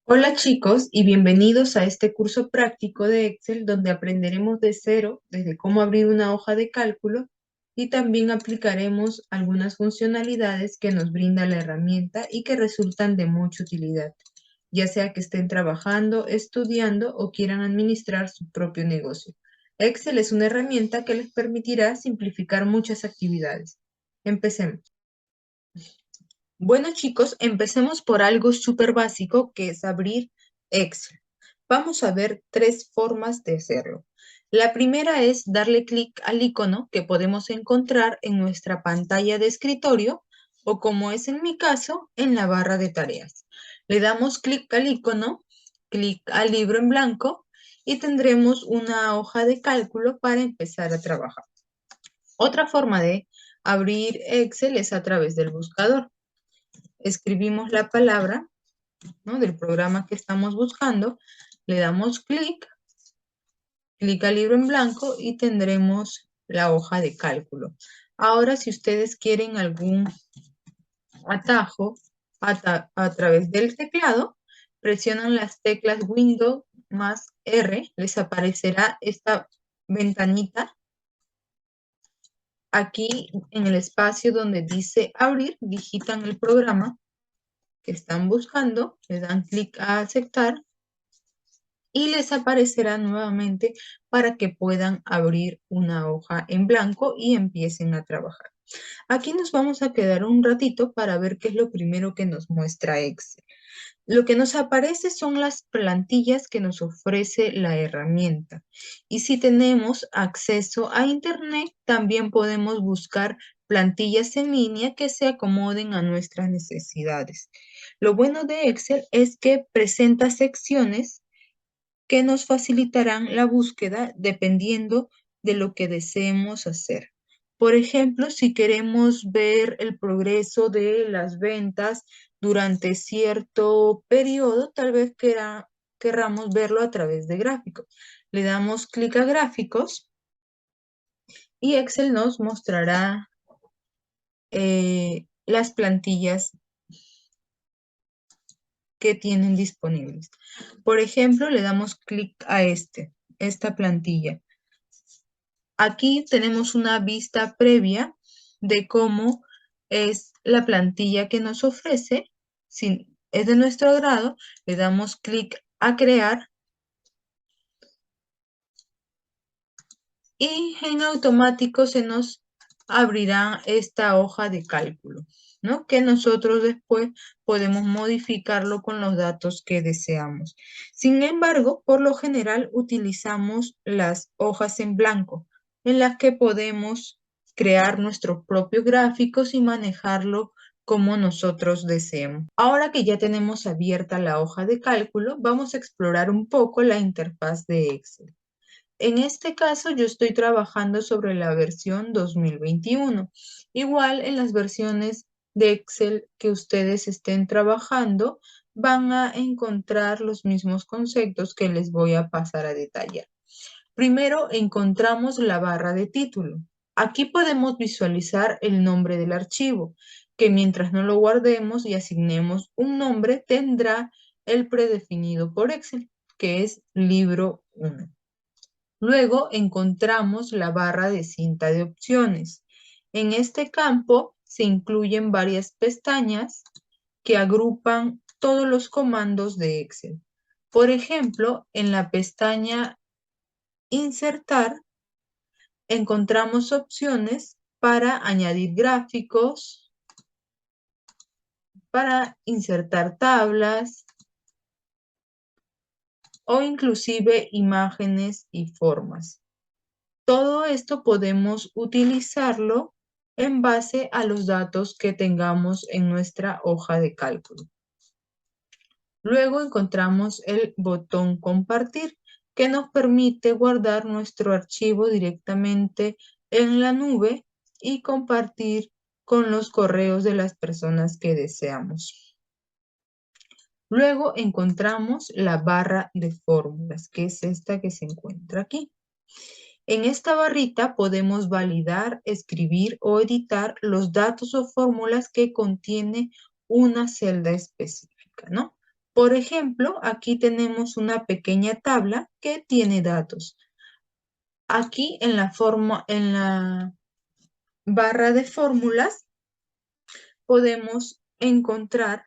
Hola chicos y bienvenidos a este curso práctico de Excel donde aprenderemos de cero desde cómo abrir una hoja de cálculo y también aplicaremos algunas funcionalidades que nos brinda la herramienta y que resultan de mucha utilidad, ya sea que estén trabajando, estudiando o quieran administrar su propio negocio. Excel es una herramienta que les permitirá simplificar muchas actividades. Empecemos. Bueno, chicos, empecemos por algo súper básico que es abrir Excel. Vamos a ver tres formas de hacerlo. La primera es darle clic al icono que podemos encontrar en nuestra pantalla de escritorio o, como es en mi caso, en la barra de tareas. Le damos clic al icono, clic al libro en blanco y tendremos una hoja de cálculo para empezar a trabajar. Otra forma de abrir Excel es a través del buscador. Escribimos la palabra, ¿no?, del programa que estamos buscando, le damos clic al libro en blanco y tendremos la hoja de cálculo. Ahora, si ustedes quieren algún atajo a través del teclado, presionan las teclas Windows más R, les aparecerá esta ventanita. Aquí en el espacio donde dice abrir, digitan el programa que están buscando, le dan clic a aceptar y les aparecerá nuevamente para que puedan abrir una hoja en blanco y empiecen a trabajar. Aquí nos vamos a quedar un ratito para ver qué es lo primero que nos muestra Excel. Lo que nos aparece son las plantillas que nos ofrece la herramienta. Y si tenemos acceso a Internet, también podemos buscar plantillas en línea que se acomoden a nuestras necesidades. Lo bueno de Excel es que presenta secciones que nos facilitarán la búsqueda dependiendo de lo que deseemos hacer. Por ejemplo, si queremos ver el progreso de las ventas durante cierto periodo, tal vez querramos verlo a través de gráficos. Le damos clic a gráficos y Excel nos mostrará las plantillas que tienen disponibles. Por ejemplo, le damos clic a esta plantilla. Aquí tenemos una vista previa de cómo es la plantilla que nos ofrece. Si es de nuestro agrado, le damos clic a crear y en automático se nos abrirá esta hoja de cálculo, ¿no?, que nosotros después podemos modificarlo con los datos que deseamos. Sin embargo, por lo general utilizamos las hojas en blanco, en las que podemos crear nuestros propios gráficos y manejarlo como nosotros deseemos. Ahora que ya tenemos abierta la hoja de cálculo, vamos a explorar un poco la interfaz de Excel. En este caso, yo estoy trabajando sobre la versión 2021. Igual en las versiones de Excel que ustedes estén trabajando, van a encontrar los mismos conceptos que les voy a pasar a detallar. Primero encontramos la barra de título. Aquí podemos visualizar el nombre del archivo, que mientras no lo guardemos y asignemos un nombre, tendrá el predefinido por Excel, que es libro 1. Luego encontramos la barra de cinta de opciones. En este campo se incluyen varias pestañas que agrupan todos los comandos de Excel. Por ejemplo, en la pestaña Insertar encontramos opciones para añadir gráficos, para insertar tablas o inclusive imágenes y formas. Todo esto podemos utilizarlo en base a los datos que tengamos en nuestra hoja de cálculo. Luego encontramos el botón compartir, que nos permite guardar nuestro archivo directamente en la nube y compartir con los correos de las personas que deseamos. Luego encontramos la barra de fórmulas, que es esta que se encuentra aquí. En esta barrita podemos validar, escribir o editar los datos o fórmulas que contiene una celda específica, ¿no? Por ejemplo, aquí tenemos una pequeña tabla que tiene datos. Aquí en la barra de fórmulas podemos encontrar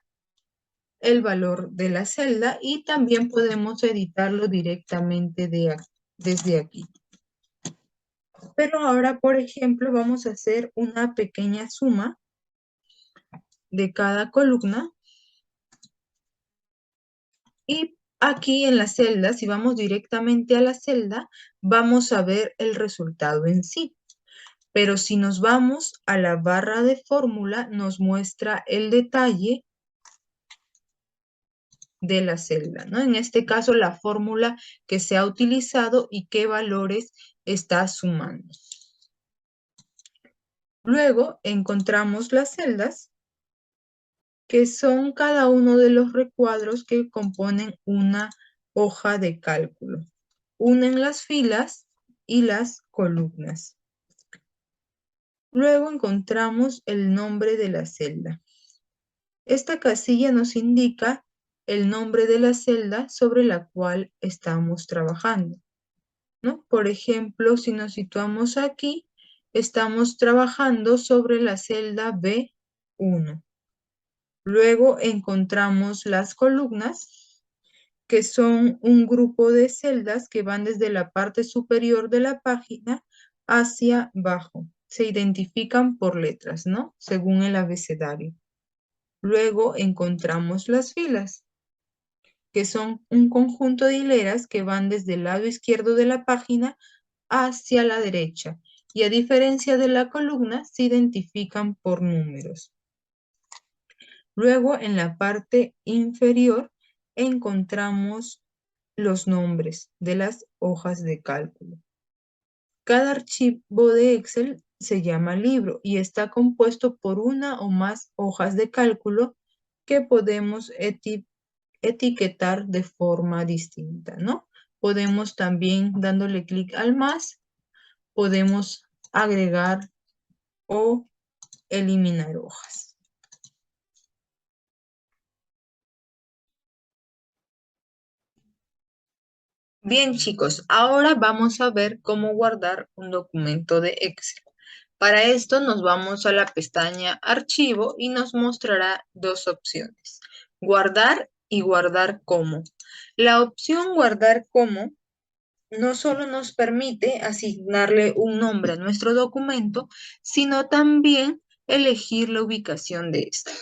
el valor de la celda y también podemos editarlo directamente desde aquí. Pero ahora, por ejemplo, vamos a hacer una pequeña suma de cada columna. Y aquí en la celda, si vamos directamente a la celda, vamos a ver el resultado en sí. Pero si nos vamos a la barra de fórmula, nos muestra el detalle de la celda, ¿no? En este caso, la fórmula que se ha utilizado y qué valores está sumando. Luego encontramos las celdas, que son cada uno de los recuadros que componen una hoja de cálculo. Unen las filas y las columnas. Luego encontramos el nombre de la celda. Esta casilla nos indica el nombre de la celda sobre la cual estamos trabajando, ¿no? Por ejemplo, si nos situamos aquí, estamos trabajando sobre la celda B1. Luego encontramos las columnas, que son un grupo de celdas que van desde la parte superior de la página hacia abajo. Se identifican por letras, ¿no? Según el abecedario. Luego encontramos las filas, que son un conjunto de hileras que van desde el lado izquierdo de la página hacia la derecha. Y a diferencia de la columna, se identifican por números. Luego, en la parte inferior, encontramos los nombres de las hojas de cálculo. Cada archivo de Excel se llama libro y está compuesto por una o más hojas de cálculo que podemos etiquetar de forma distinta, ¿no? Podemos también, dándole clic al más, podemos agregar o eliminar hojas. Bien, chicos, ahora vamos a ver cómo guardar un documento de Excel. Para esto nos vamos a la pestaña Archivo y nos mostrará dos opciones, guardar y guardar como. La opción guardar como no solo nos permite asignarle un nombre a nuestro documento, sino también elegir la ubicación de este.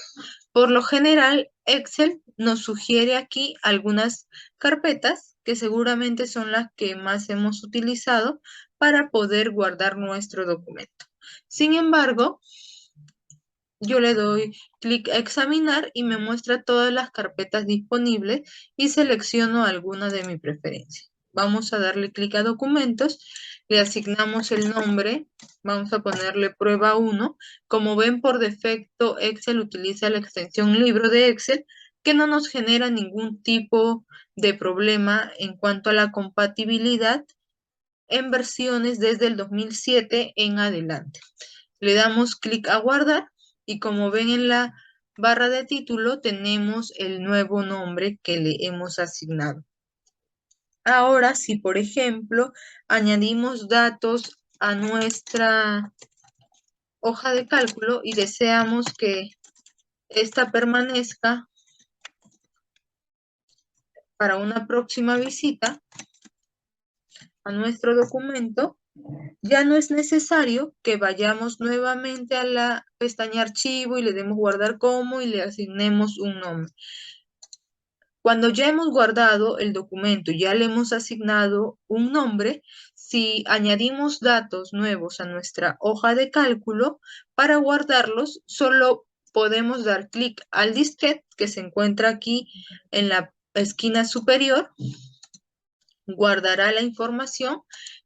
Por lo general, Excel nos sugiere aquí algunas carpetas que seguramente son las que más hemos utilizado para poder guardar nuestro documento. Sin embargo, yo le doy clic a examinar y me muestra todas las carpetas disponibles y selecciono alguna de mi preferencia. Vamos a darle clic a documentos, le asignamos el nombre, vamos a ponerle prueba 1. Como ven, por defecto Excel utiliza la extensión libro de Excel, que no nos genera ningún tipo de problema en cuanto a la compatibilidad en versiones desde el 2007 en adelante. Le damos clic a guardar y como ven en la barra de título tenemos el nuevo nombre que le hemos asignado. Ahora, si por ejemplo añadimos datos a nuestra hoja de cálculo y deseamos que esta permanezca para una próxima visita a nuestro documento, ya no es necesario que vayamos nuevamente a la pestaña Archivo y le demos guardar como y le asignemos un nombre. Cuando ya hemos guardado el documento, ya le hemos asignado un nombre, si añadimos datos nuevos a nuestra hoja de cálculo, para guardarlos solo podemos dar clic al disquete que se encuentra aquí en la esquina superior, guardará la información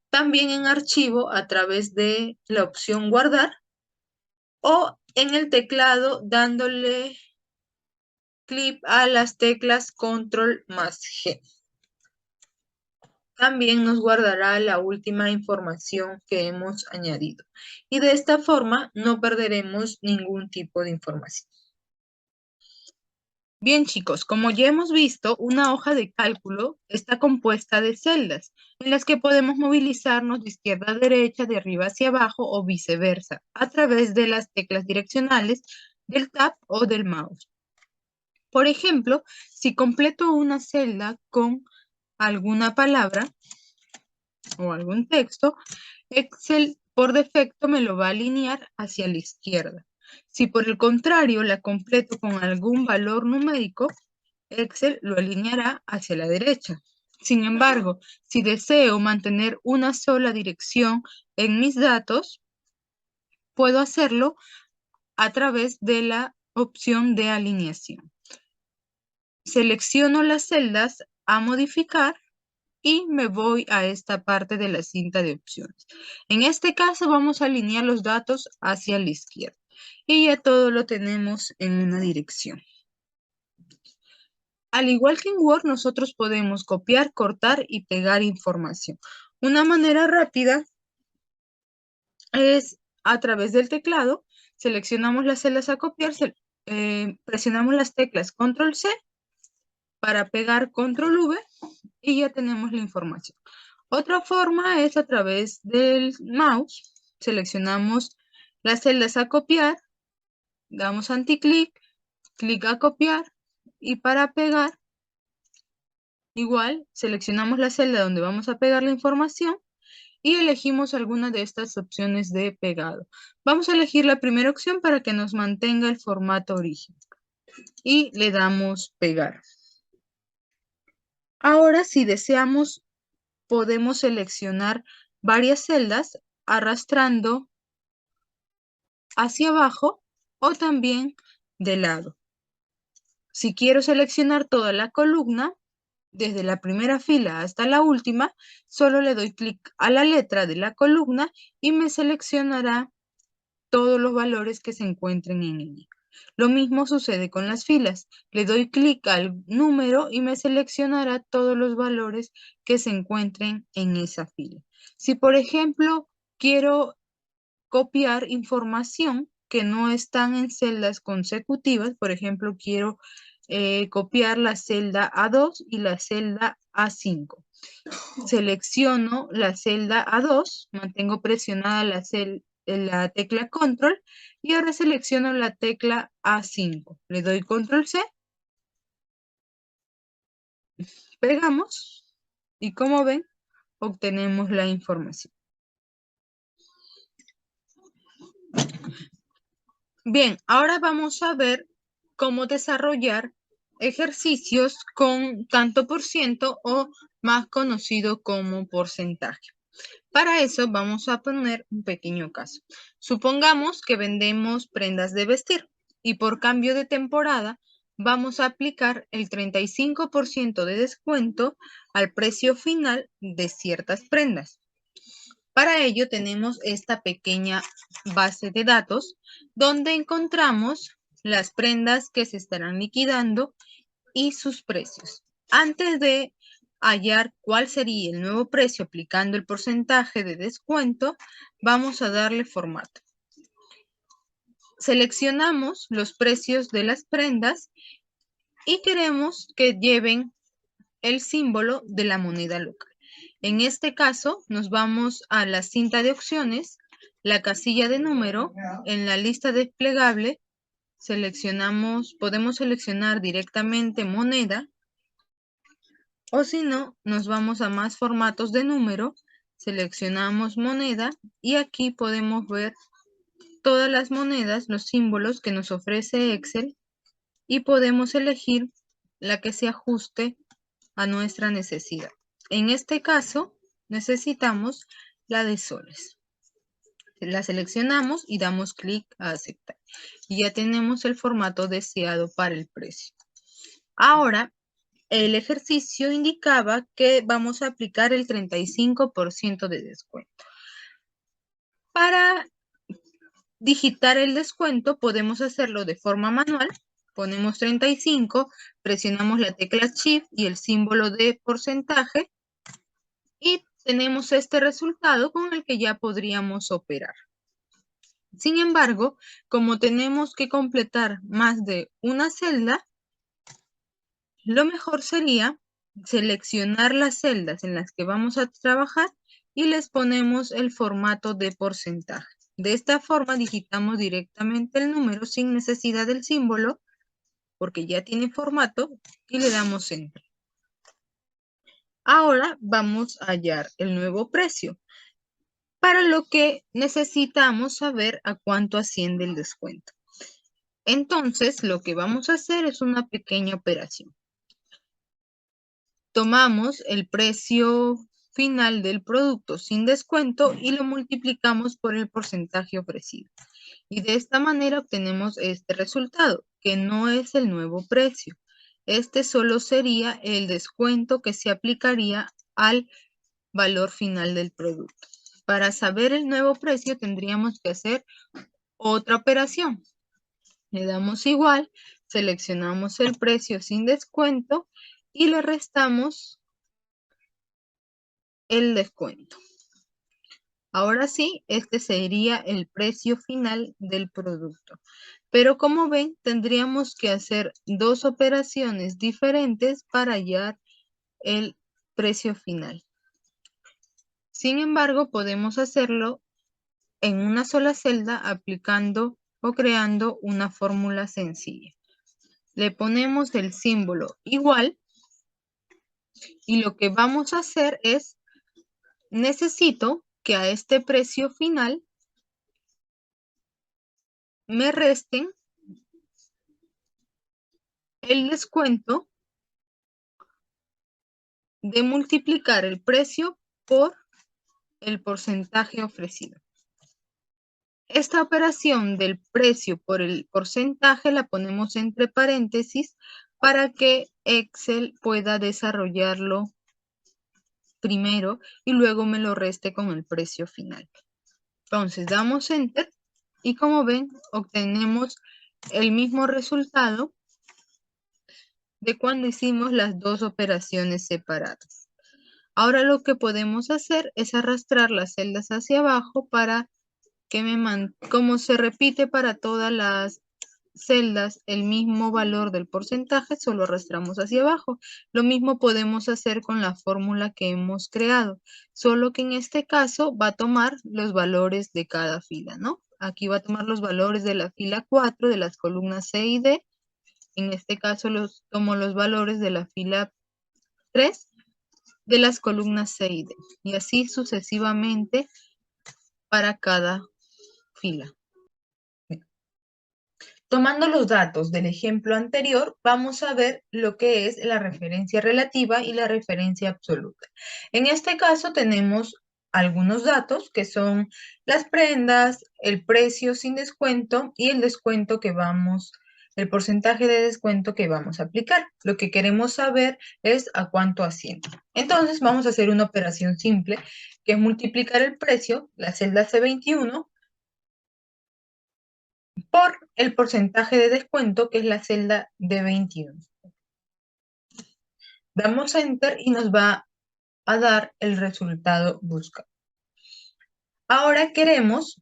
también en archivo a través de la opción guardar o en el teclado dándole clic a las teclas control más G. También nos guardará la última información que hemos añadido y de esta forma no perderemos ningún tipo de información. Bien, chicos, como ya hemos visto, una hoja de cálculo está compuesta de celdas en las que podemos movilizarnos de izquierda a derecha, de arriba hacia abajo o viceversa, a través de las teclas direccionales del tab o del mouse. Por ejemplo, si completo una celda con alguna palabra o algún texto, Excel por defecto me lo va a alinear hacia la izquierda. Si por el contrario la completo con algún valor numérico, Excel lo alineará hacia la derecha. Sin embargo, si deseo mantener una sola dirección en mis datos, puedo hacerlo a través de la opción de alineación. Selecciono las celdas a modificar y me voy a esta parte de la cinta de opciones. En este caso vamos a alinear los datos hacia la izquierda y ya todo lo tenemos en una dirección. Al igual que en Word, nosotros podemos copiar, cortar y pegar información. Una manera rápida es a través del teclado, seleccionamos las celdas a copiar, presionamos las teclas Control C para pegar Control V y ya tenemos la información. Otra forma es a través del mouse, seleccionamos las celdas a copiar, damos anticlic, clic a copiar y para pegar, igual seleccionamos la celda donde vamos a pegar la información y elegimos alguna de estas opciones de pegado. Vamos a elegir la primera opción para que nos mantenga el formato original y le damos pegar. Ahora, si deseamos, podemos seleccionar varias celdas arrastrando hacia abajo o también de lado. Si quiero seleccionar toda la columna, desde la primera fila hasta la última, solo le doy clic a la letra de la columna y me seleccionará todos los valores que se encuentren en ella. Lo mismo sucede con las filas. Le doy clic al número y me seleccionará todos los valores que se encuentren en esa fila. Si, por ejemplo, quiero copiar información que no están en celdas consecutivas, por ejemplo, quiero copiar la celda A2 y la celda A5. Selecciono la celda A2, mantengo presionada la tecla Control y ahora selecciono la tecla A5. Le doy Control C, pegamos y como ven, obtenemos la información. Bien, ahora vamos a ver cómo desarrollar ejercicios con tanto por ciento o más conocido como porcentaje. Para eso vamos a poner un pequeño caso. Supongamos que vendemos prendas de vestir y por cambio de temporada vamos a aplicar el 35% de descuento al precio final de ciertas prendas. Para ello tenemos esta pequeña base de datos donde encontramos las prendas que se estarán liquidando y sus precios. Antes de hallar cuál sería el nuevo precio aplicando el porcentaje de descuento, vamos a darle formato. Seleccionamos los precios de las prendas y queremos que lleven el símbolo de la moneda local. En este caso, nos vamos a la cinta de opciones, la casilla de número, en la lista desplegable, podemos seleccionar directamente moneda, o si no, nos vamos a más formatos de número, seleccionamos moneda y aquí podemos ver todas las monedas, los símbolos que nos ofrece Excel y podemos elegir la que se ajuste a nuestra necesidad. En este caso, necesitamos la de soles. La seleccionamos y damos clic a aceptar. Y ya tenemos el formato deseado para el precio. Ahora, el ejercicio indicaba que vamos a aplicar el 35% de descuento. Para digitar el descuento, podemos hacerlo de forma manual. Ponemos 35, presionamos la tecla Shift y el símbolo de porcentaje y tenemos este resultado con el que ya podríamos operar. Sin embargo, como tenemos que completar más de una celda, lo mejor sería seleccionar las celdas en las que vamos a trabajar y les ponemos el formato de porcentaje. De esta forma digitamos directamente el número sin necesidad del símbolo, porque ya tiene formato, y le damos Enter. Ahora vamos a hallar el nuevo precio, para lo que necesitamos saber a cuánto asciende el descuento. Entonces, lo que vamos a hacer es una pequeña operación. Tomamos el precio final del producto sin descuento y lo multiplicamos por el porcentaje ofrecido. Y de esta manera obtenemos este resultado, que no es el nuevo precio. Este solo sería el descuento que se aplicaría al valor final del producto. Para saber el nuevo precio tendríamos que hacer otra operación. Le damos igual, seleccionamos el precio sin descuento y le restamos el descuento. Ahora sí, este sería el precio final del producto. Pero como ven, tendríamos que hacer dos operaciones diferentes para hallar el precio final. Sin embargo, podemos hacerlo en una sola celda aplicando o creando una fórmula sencilla. Le ponemos el símbolo igual y lo que vamos a hacer es, necesito que a este precio final me resten el descuento de multiplicar el precio por el porcentaje ofrecido. Esta operación del precio por el porcentaje la ponemos entre paréntesis para que Excel pueda desarrollarlo primero y luego me lo reste con el precio final. Entonces damos Enter y como ven obtenemos el mismo resultado de cuando hicimos las dos operaciones separadas. Ahora lo que podemos hacer es arrastrar las celdas hacia abajo para que como se repite para todas las celdas el mismo valor del porcentaje, solo arrastramos hacia abajo. Lo mismo podemos hacer con la fórmula que hemos creado, solo que en este caso va a tomar los valores de cada fila, ¿no? Aquí va a tomar los valores de la fila 4 de las columnas C y D. En este caso tomo los valores de la fila 3 de las columnas C y D. Y así sucesivamente para cada fila. Tomando los datos del ejemplo anterior, vamos a ver lo que es la referencia relativa y la referencia absoluta. En este caso tenemos algunos datos que son las prendas, el precio sin descuento y el descuento que el porcentaje de descuento que vamos a aplicar. Lo que queremos saber es a cuánto asciende. Entonces vamos a hacer una operación simple que es multiplicar el precio, la celda C21, por el porcentaje de descuento, que es la celda D21. Damos Enter y nos va a dar el resultado buscado. Ahora queremos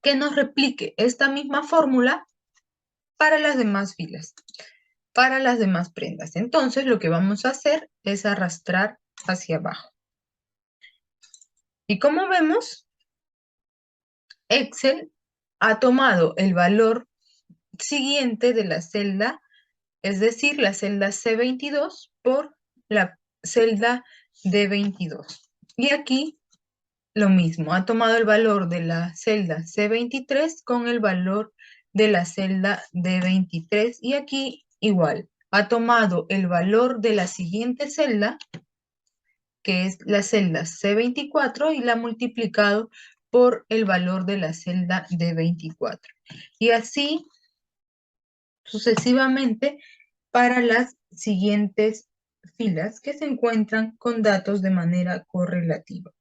que nos replique esta misma fórmula para las demás filas, para las demás prendas. Entonces lo que vamos a hacer es arrastrar hacia abajo. Y como vemos, Excel ha tomado el valor siguiente de la celda, es decir, la celda C22 por la celda D22. Y aquí lo mismo, ha tomado el valor de la celda C23 con el valor de la celda D23 y aquí igual, ha tomado el valor de la siguiente celda, que es la celda C24, y la ha multiplicado por el valor de la celda D24. Y así sucesivamente para las siguientes filas que se encuentran con datos de manera correlativa.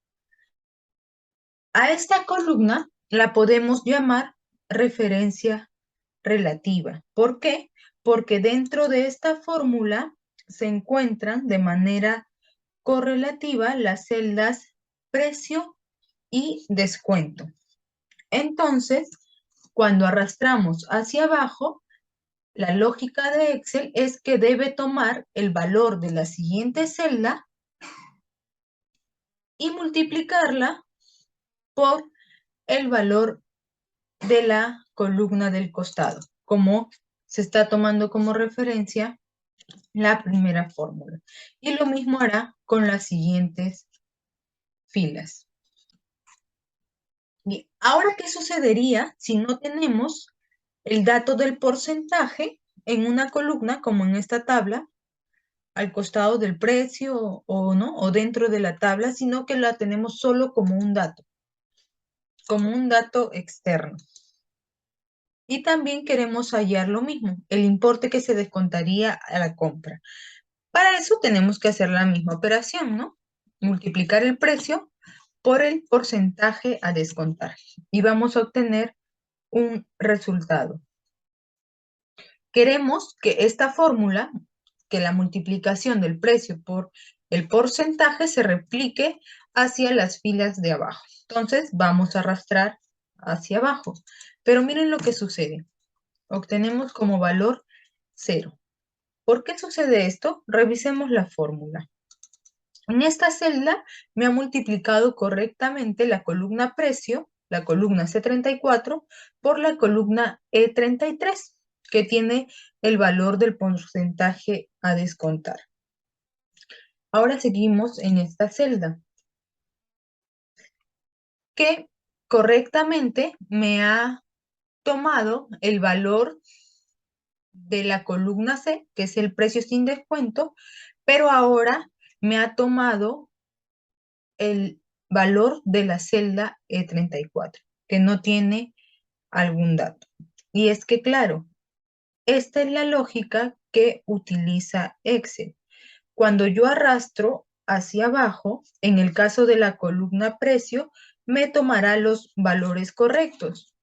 A esta columna la podemos llamar referencia relativa. ¿Por qué? Porque dentro de esta fórmula se encuentran de manera correlativa las celdas precio y descuento. Entonces, cuando arrastramos hacia abajo, La lógica de Excel es que debe tomar el valor de la siguiente celda y multiplicarla por el valor de la columna del costado, como se está tomando como referencia la primera fórmula. Y lo mismo hará con las siguientes filas. Bien, ahora, ¿qué sucedería si no tenemos el dato del porcentaje en una columna, como en esta tabla, al costado del precio o no, o dentro de la tabla, sino que la tenemos solo como un dato externo? Y también queremos hallar lo mismo, el importe que se descontaría a la compra. Para eso tenemos que hacer la misma operación, ¿no? Multiplicar el precio por el porcentaje a descontar. Y vamos a obtener un resultado. Queremos que esta fórmula, que la multiplicación del precio por el porcentaje se replique hacia las filas de abajo. Entonces vamos a arrastrar hacia abajo. Pero miren lo que sucede. Obtenemos como valor 0. ¿Por qué sucede esto? Revisemos la fórmula. En esta celda me ha multiplicado correctamente la columna precio, la columna C34, por la columna E33, que tiene el valor del porcentaje a descontar. Ahora seguimos en esta celda, que correctamente me ha tomado el valor de la columna C, que es el precio sin descuento, pero ahora me ha tomado el valor de la celda E34, que no tiene algún dato. Y es que, claro, esta es la lógica que utiliza Excel. Cuando yo arrastro hacia abajo, en el caso de la columna precio, me tomará los valores correctos,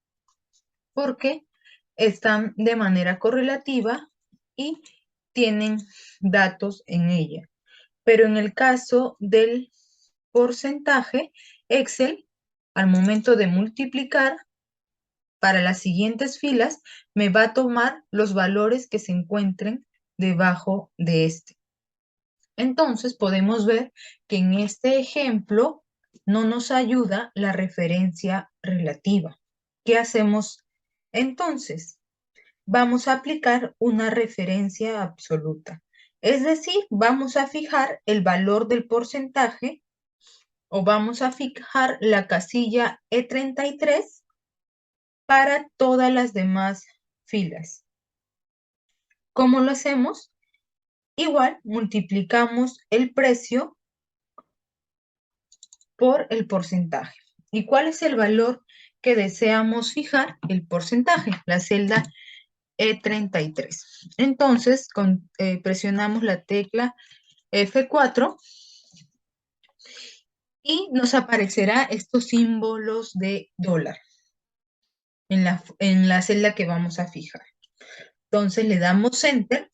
porque están de manera correlativa y tienen datos en ella. Pero en el caso del porcentaje, Excel, al momento de multiplicar para las siguientes filas, me va a tomar los valores que se encuentren debajo de este. Entonces, podemos ver que en este ejemplo no nos ayuda la referencia relativa. ¿Qué hacemos entonces? Vamos a aplicar una referencia absoluta. Es decir, vamos a fijar el valor del porcentaje o vamos a fijar la casilla E33 para todas las demás filas. ¿Cómo lo hacemos? Igual, multiplicamos el precio por el porcentaje. ¿Y cuál es el valor que deseamos fijar? El porcentaje, la celda E33. Entonces, presionamos la tecla F4 y nos aparecerá estos símbolos de dólar en la celda que vamos a fijar. Entonces le damos Enter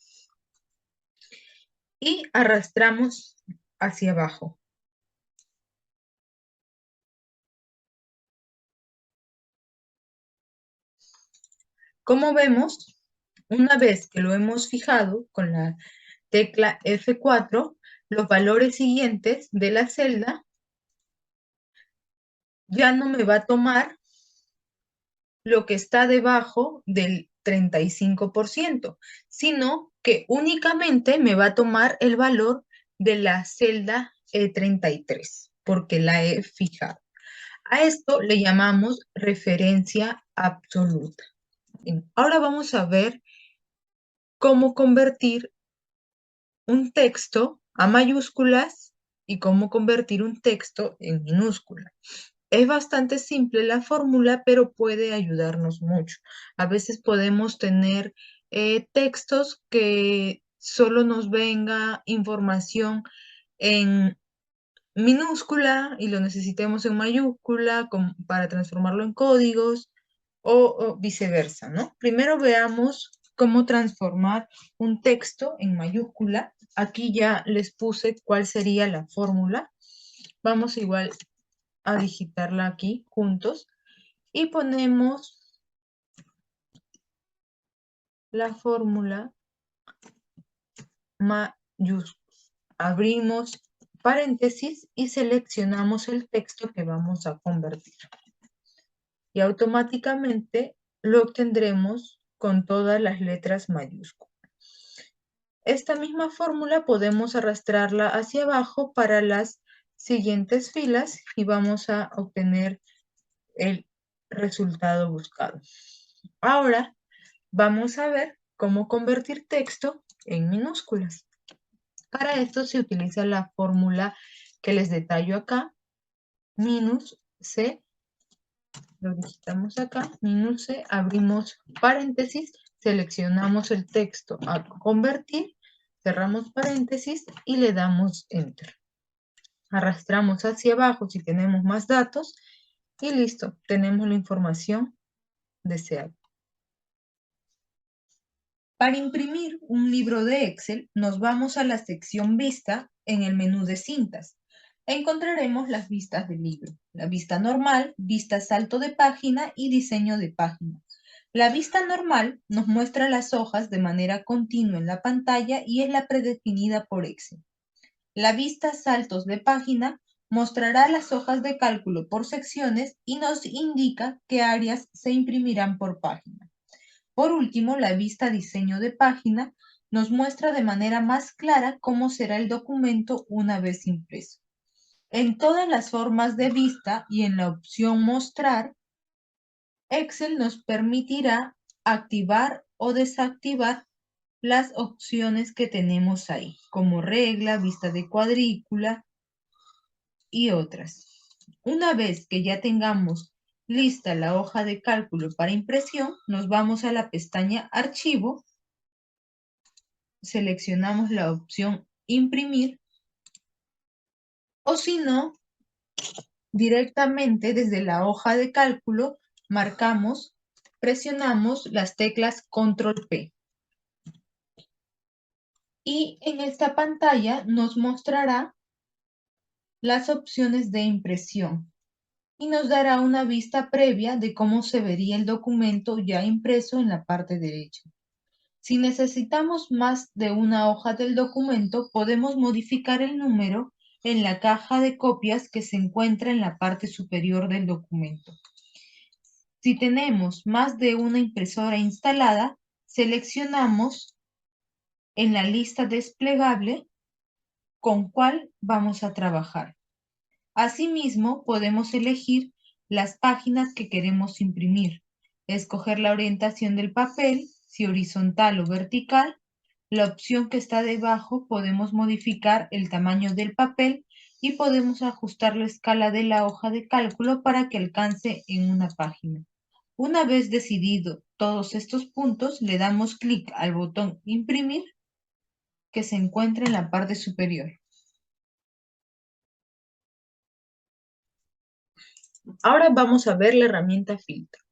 y arrastramos hacia abajo. Como vemos, una vez que lo hemos fijado con la tecla F4, los valores siguientes de la celda ya no me va a tomar lo que está debajo del 35%, sino que únicamente me va a tomar el valor de la celda E33, porque la he fijado. A esto le llamamos referencia absoluta. Bien, ahora vamos a ver cómo convertir un texto a mayúsculas y cómo convertir un texto en minúscula. Es bastante simple la fórmula, pero puede ayudarnos mucho. A veces podemos tener textos que solo nos venga información en minúscula y lo necesitemos en mayúscula para transformarlo en códigos o viceversa, ¿no? Primero veamos cómo transformar un texto en mayúscula. Aquí ya les puse cuál sería la fórmula. Vamos igual a digitarla aquí juntos y ponemos la fórmula mayúscula. Abrimos paréntesis y seleccionamos el texto que vamos a convertir. Y automáticamente lo obtendremos con todas las letras mayúsculas. Esta misma fórmula podemos arrastrarla hacia abajo para las siguientes filas y vamos a obtener el resultado buscado. Ahora vamos a ver cómo convertir texto en minúsculas. Para esto se utiliza la fórmula que les detallo acá, minus C, lo digitamos acá, minus C, abrimos paréntesis, seleccionamos el texto a convertir, cerramos paréntesis y le damos Enter. Arrastramos hacia abajo si tenemos más datos y listo, tenemos la información deseada. Para imprimir un libro de Excel, nos vamos a la sección Vista en el menú de cintas. Encontraremos las vistas del libro. La vista normal, vista salto de página y diseño de página. La vista normal nos muestra las hojas de manera continua en la pantalla y es la predefinida por Excel. La vista saltos de página mostrará las hojas de cálculo por secciones y nos indica qué áreas se imprimirán por página. Por último, la vista diseño de página nos muestra de manera más clara cómo será el documento una vez impreso. En todas las formas de vista y en la opción mostrar, Excel nos permitirá activar o desactivar las opciones que tenemos ahí, como regla, vista de cuadrícula y otras. Una vez que ya tengamos lista la hoja de cálculo para impresión, nos vamos a la pestaña Archivo, seleccionamos la opción Imprimir, o si no, directamente desde la hoja de cálculo marcamos, presionamos las teclas Control P. Y en esta pantalla nos mostrará las opciones de impresión y nos dará una vista previa de cómo se vería el documento ya impreso en la parte derecha. Si necesitamos más de una hoja del documento, podemos modificar el número en la caja de copias que se encuentra en la parte superior del documento. Si tenemos más de una impresora instalada, seleccionamos en la lista desplegable con cuál vamos a trabajar. Asimismo, podemos elegir las páginas que queremos imprimir, escoger la orientación del papel, si horizontal o vertical. La opción que está debajo podemos modificar el tamaño del papel y podemos ajustar la escala de la hoja de cálculo para que alcance en una página. Una vez decidido todos estos puntos, le damos clic al botón Imprimir que se encuentra en la parte superior. Ahora vamos a ver la herramienta Filtro.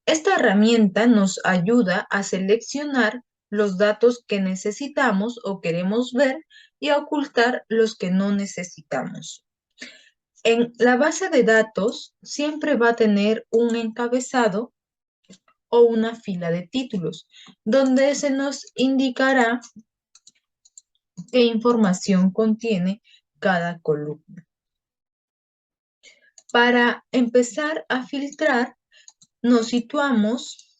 Esta herramienta nos ayuda a seleccionar los datos que necesitamos o queremos ver y a ocultar los que no necesitamos. En la base de datos siempre va a tener un encabezado o una fila de títulos, donde se nos indicará qué información contiene cada columna. Para empezar a filtrar, nos situamos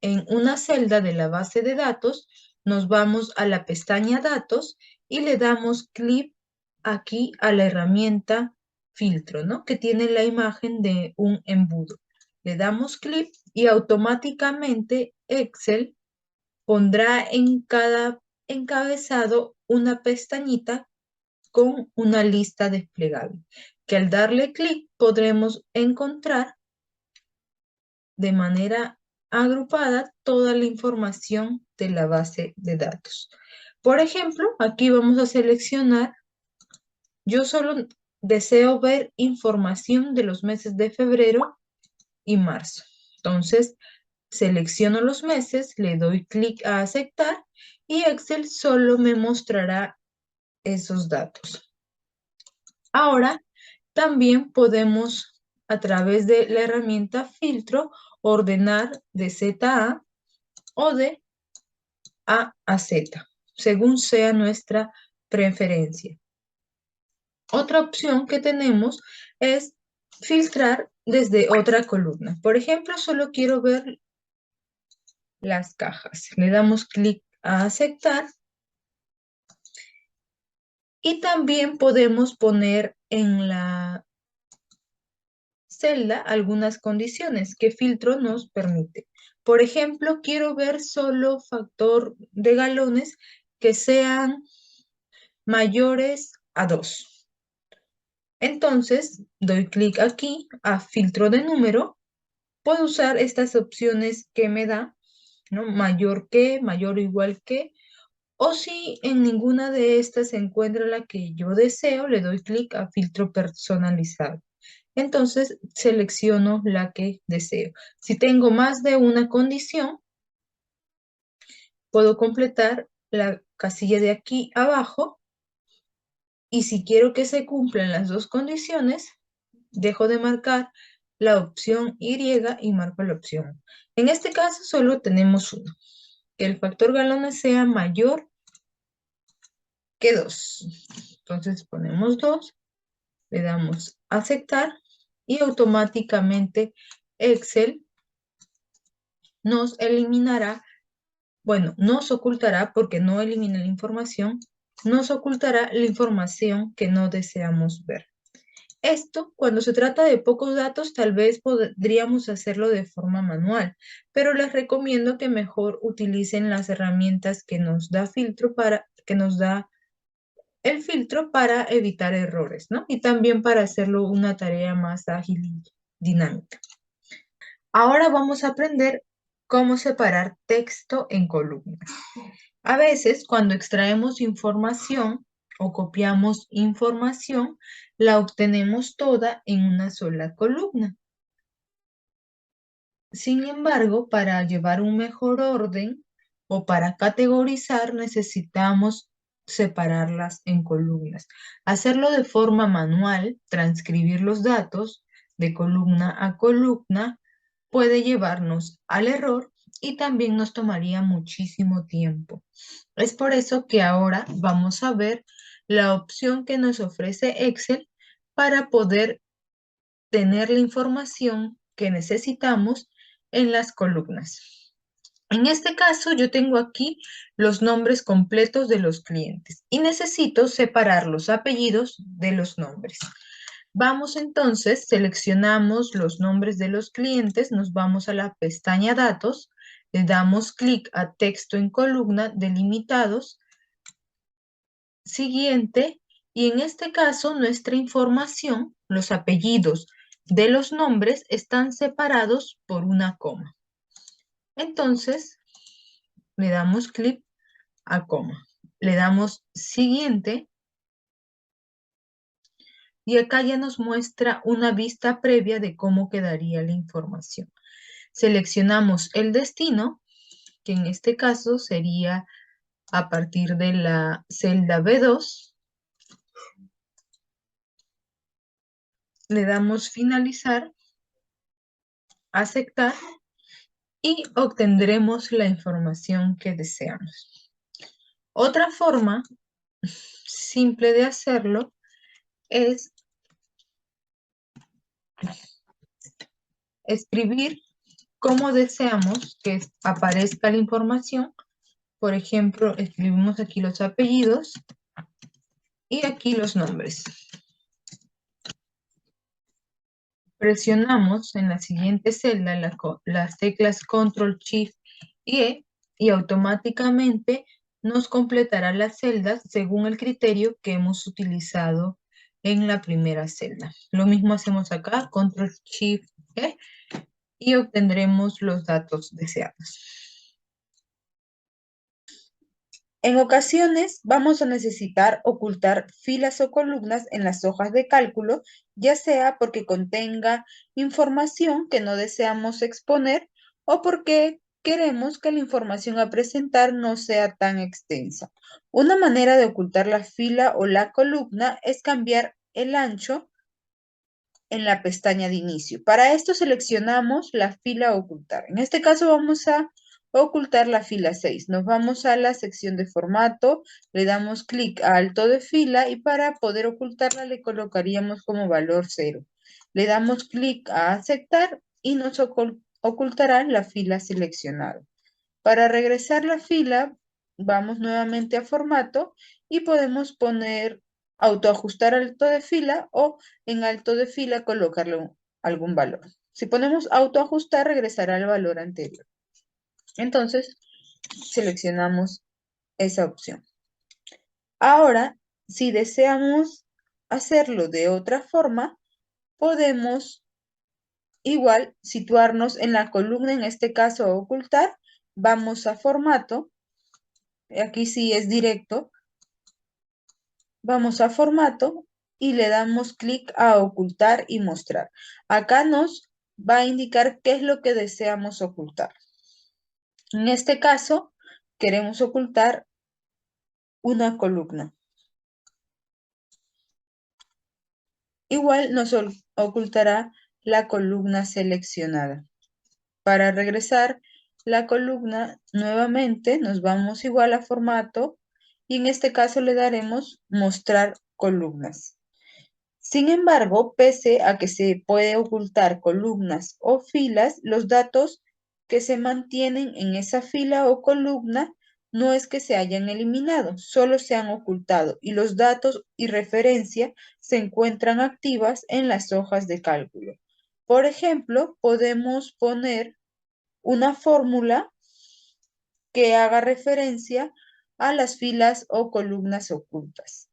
en una celda de la base de datos, nos vamos a la pestaña Datos y le damos clic aquí a la herramienta Filtro, ¿no? Que tiene la imagen de un embudo. Le damos clic y automáticamente Excel pondrá en cada encabezado una pestañita con una lista desplegable, que al darle clic podremos encontrar de manera agrupada toda la información de la base de datos. Por ejemplo, aquí vamos a seleccionar, yo solo deseo ver información de los meses de febrero y marzo. Entonces, selecciono los meses, le doy clic a aceptar y Excel solo me mostrará esos datos. Ahora, también podemos, a través de la herramienta Filtro, ordenar de Z a o de A a Z, según sea nuestra preferencia. Otra opción que tenemos es filtrar desde otra columna. Por ejemplo, solo quiero ver las cajas. Le damos clic a aceptar y también podemos poner en la celda algunas condiciones que filtro nos permite. Por ejemplo, quiero ver solo factor de galones que sean mayores a 2. Entonces, doy clic aquí a filtro de número. Puedo usar estas opciones que me da, ¿no? Mayor que, mayor o igual que, o si en ninguna de estas se encuentra la que yo deseo, le doy clic a filtro personalizado. Entonces selecciono la que deseo. Si tengo más de una condición, puedo completar la casilla de aquí abajo y si quiero que se cumplan las dos condiciones, dejo de marcar la opción Y y marco la opción. En este caso solo tenemos uno, que el factor galones sea mayor que 2. Entonces ponemos 2, le damos aceptar y automáticamente Excel nos eliminará, bueno, nos ocultará porque no elimina la información, nos ocultará la información que no deseamos ver. Esto, cuando se trata de pocos datos, tal vez podríamos hacerlo de forma manual, pero les recomiendo que mejor utilicen las herramientas que nos da el filtro para evitar errores, ¿no? Y también para hacerlo una tarea más ágil y dinámica. Ahora vamos a aprender cómo separar texto en columnas. A veces, cuando extraemos información o copiamos información, la obtenemos toda en una sola columna. Sin embargo, para llevar un mejor orden o para categorizar, necesitamos separarlas en columnas. Hacerlo de forma manual, transcribir los datos de columna a columna, puede llevarnos al error y también nos tomaría muchísimo tiempo. Es por eso que ahora vamos a ver la opción que nos ofrece Excel para poder tener la información que necesitamos en las columnas. En este caso, yo tengo aquí los nombres completos de los clientes y necesito separar los apellidos de los nombres. Vamos entonces, seleccionamos los nombres de los clientes, nos vamos a la pestaña Datos, le damos clic a Texto en columna, Delimitados, Siguiente, y en este caso nuestra información, los apellidos de los nombres están separados por una coma. Entonces, le damos clic a coma. Le damos Siguiente. Y acá ya nos muestra una vista previa de cómo quedaría la información. Seleccionamos el destino, que en este caso sería a partir de la celda B2. Le damos finalizar, aceptar y obtendremos la información que deseamos. Otra forma simple de hacerlo es escribir cómo deseamos que aparezca la información. Por ejemplo, escribimos aquí los apellidos y aquí los nombres. Presionamos en la siguiente celda las teclas Control, Shift y E y automáticamente nos completará las celdas según el criterio que hemos utilizado en la primera celda. Lo mismo hacemos acá, Control, Shift, E y obtendremos los datos deseados. En ocasiones vamos a necesitar ocultar filas o columnas en las hojas de cálculo, ya sea porque contenga información que no deseamos exponer o porque queremos que la información a presentar no sea tan extensa. Una manera de ocultar la fila o la columna es cambiar el ancho en la pestaña de inicio. Para esto seleccionamos la fila a ocultar. En este caso vamos a ocultar la fila 6. Nos vamos a la sección de formato, le damos clic a alto de fila y para poder ocultarla le colocaríamos como valor 0. Le damos clic a aceptar y nos ocultará la fila seleccionada. Para regresar la fila, vamos nuevamente a formato y podemos poner autoajustar alto de fila o en alto de fila colocarle algún valor. Si ponemos autoajustar, regresará al valor anterior. Entonces, seleccionamos esa opción. Ahora, si deseamos hacerlo de otra forma, podemos igual situarnos en la columna, en este caso ocultar, vamos a formato, aquí sí es directo, vamos a formato y le damos clic a ocultar y mostrar. Acá nos va a indicar qué es lo que deseamos ocultar. En este caso, queremos ocultar una columna. Igual nos ocultará la columna seleccionada. Para regresar la columna nuevamente nos vamos igual a formato y en este caso le daremos mostrar columnas. Sin embargo, pese a que se puede ocultar columnas o filas, los datos que se mantienen en esa fila o columna no es que se hayan eliminado, solo se han ocultado y los datos y referencia se encuentran activas en las hojas de cálculo. Por ejemplo, podemos poner una fórmula que haga referencia a las filas o columnas ocultas,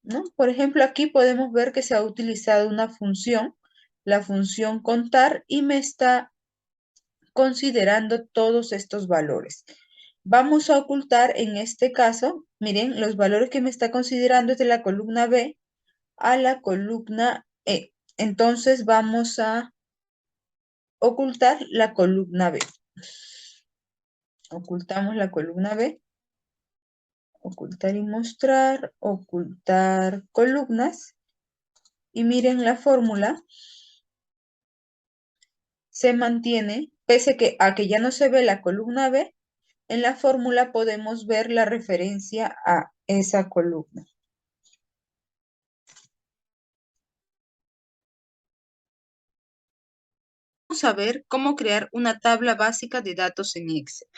¿no? Por ejemplo, aquí podemos ver que se ha utilizado una función, la función contar, y me está considerando todos estos valores. Vamos a ocultar en este caso, miren, los valores que me está considerando es de la columna B a la columna E. Entonces vamos a ocultar la columna B. Ocultamos la columna B. Ocultar y mostrar, ocultar columnas. Y miren la fórmula. Se mantiene, pese a que ya no se ve la columna B, en la fórmula podemos ver la referencia a esa columna. Vamos a ver cómo crear una tabla básica de datos en Excel.